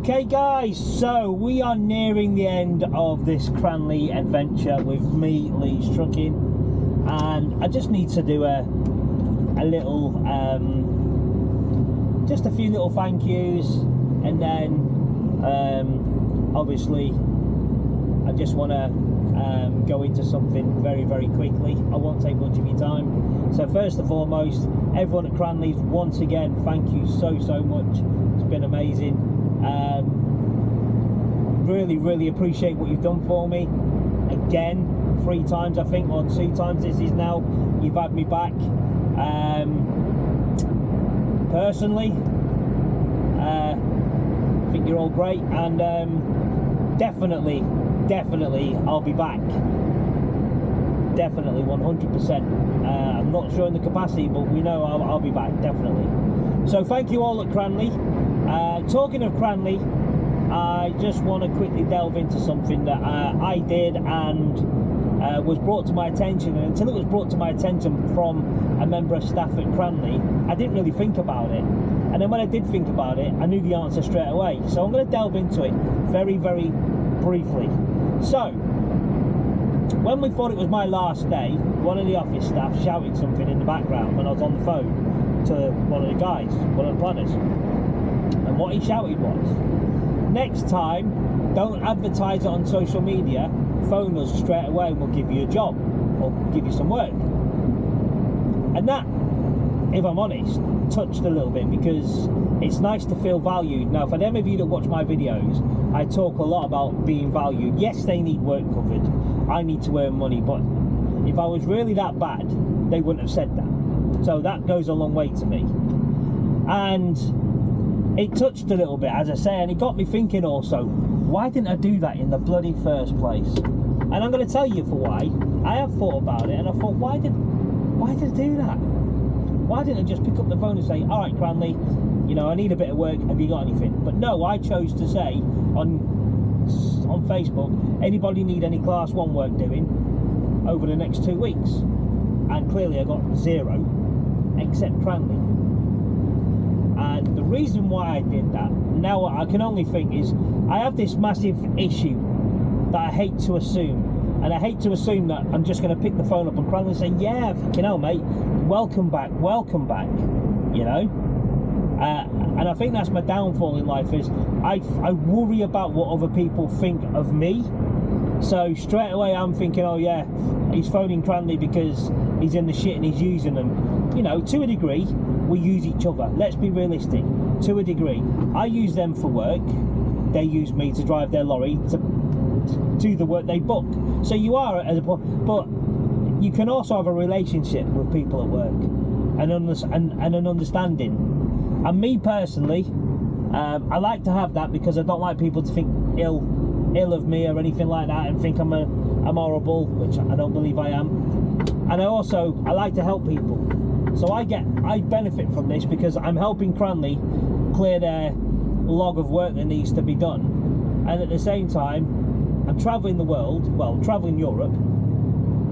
Okay guys, so we are nearing the end of this Cranleigh adventure with me, Lee's Trucking, and I just need to do a little, just a few little thank yous, and then obviously I just want to go into something very quickly. I won't take much of your time. So first and foremost, everyone at Cranleigh, once again, thank you so much. It's been amazing. Really appreciate what you've done for me. Again, 3 times I think, or 2 times this is now, you've had me back. Personally, I think you're all great, and definitely I'll be back. Definitely 100%. I'm not sure in the capacity, but we know I'll be back, definitely. So thank you all at Cranleigh. Talking of Cranleigh, I just want to quickly delve into something that I did and was brought to my attention, and until it was brought to my attention from a member of staff at Cranleigh, I didn't really think about it, and then when I did think about it, I knew the answer straight away. So I'm going to delve into it very briefly. So when we thought it was my last day, one of the office staff shouted something in the background when I was on the phone to one of the guys, one of the planners, and what he shouted was, next time, don't advertise it on social media, phone us straight away and we'll give you a job, or give you some work. And that, if I'm honest, touched a little bit, because it's nice to feel valued. Now, for them of you that watch my videos, I talk a lot about being valued. Yes, they need work covered, I need to earn money, but if I was really that bad, they wouldn't have said that. So that goes a long way to me. And it touched a little bit, as I say, and it got me thinking also, why didn't I do that in the bloody first place? And I'm going to tell you for why. I have thought about it, and I thought, why did I do that? Why didn't I just pick up the phone and say, all right, Cranleigh, you know, I need a bit of work, have you got anything? But no, I chose to say on Facebook, anybody need any class 1 work doing over the next 2 weeks? And clearly I got 0, except Cranleigh. And the reason why I did that, now I can only think, is I have this massive issue that I hate to assume. And I hate to assume that I'm just going to pick the phone up and Cranleigh and say, yeah, fucking hell, mate, welcome back, you know? And I think that's my downfall in life, is I worry about what other people think of me. So straight away I'm thinking, oh yeah, he's phoning Cranleigh because he's in the shit and he's using them. You know, to a degree, we use each other. Let's be realistic. To a degree, I use them for work. They use me to drive their lorry to do the work they book. So you are at a point, but you can also have a relationship with people at work and an understanding. And me personally, I like to have that, because I don't like people to think ill of me or anything like that, and think I'm horrible, which I don't believe I am. And I like to help people. So I benefit from this, because I'm helping Cranleigh clear their log of work that needs to be done, and at the same time I'm traveling the world, well, traveling Europe,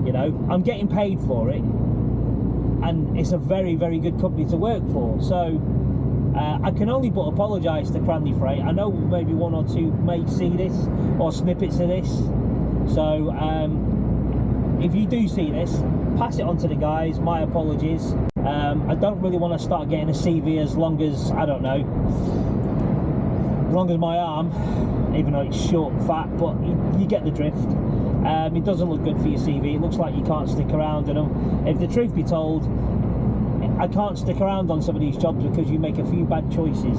you know, I'm getting paid for it, and it's a very good company to work for. So I can only but apologise to Cranleigh Freight. I know maybe 1 or 2 may see this, or snippets of this, so if you do see this, pass it on to the guys, my apologies. I don't really want to start getting a CV as long as, I don't know, as long as my arm, even though it's short and fat, but you get the drift. It doesn't look good for your CV. It looks like you can't stick around in them. If the truth be told, I can't stick around on some of these jobs because you make a few bad choices.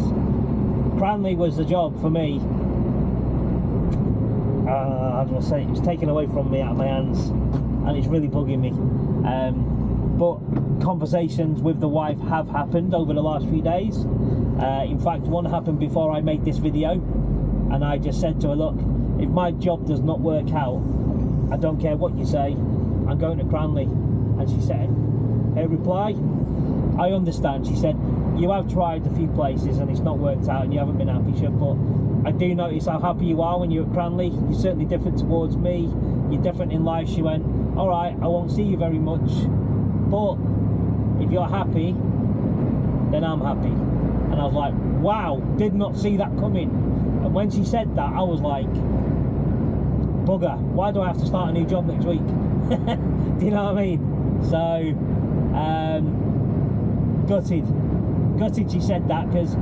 Cranleigh was the job for me. How do I say it? It's taken away from me out of my hands, and it's really bugging me. But conversations with the wife have happened over the last few days. In fact, one happened before I made this video, and I just said to her, look, if my job does not work out, I don't care what you say, I'm going to Cranleigh. And she said, her reply, I understand. She said, you have tried a few places and it's not worked out and you haven't been happy, but I do notice how happy you are when you're at Cranleigh. You're certainly different towards me, you're different in life. She went, all right, I won't see you very much, but if you're happy, then I'm happy. And I was like, wow, did not see that coming. And when she said that, I was like, bugger, why do I have to start a new job next week? Do you know what I mean? So, gutted she said that, because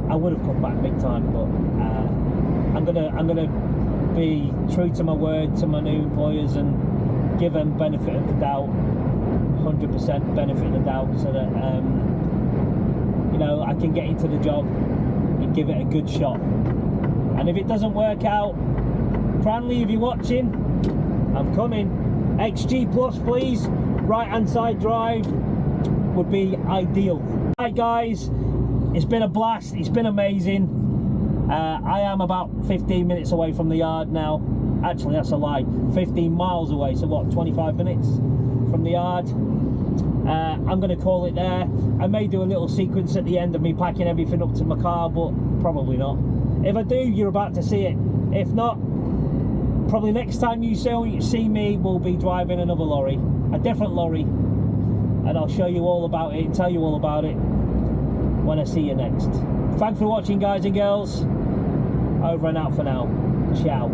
I would have come back big time, but I'm gonna be true to my word to my new employers and give them benefit of the doubt, 100% benefit of the doubt, so that you know, I can get into the job and give it a good shot. And if it doesn't work out, Cranleigh, if you're watching, I'm coming. XG Plus, please. Right hand side drive would be ideal. Right, guys, it's been a blast. It's been amazing. I am about 15 minutes away from the yard now. Actually, that's a lie. 15 miles away. So what? 25 minutes from the yard. I'm going to call it there. I may do a little sequence at the end of me packing everything up to my car, but probably not. If I do, you're about to see it. If not, probably next time you see me, we'll be driving another lorry, a different lorry, and I'll show you all about it and tell you all about it when I see you next. Thanks for watching, guys and girls. Over and out for now. Ciao.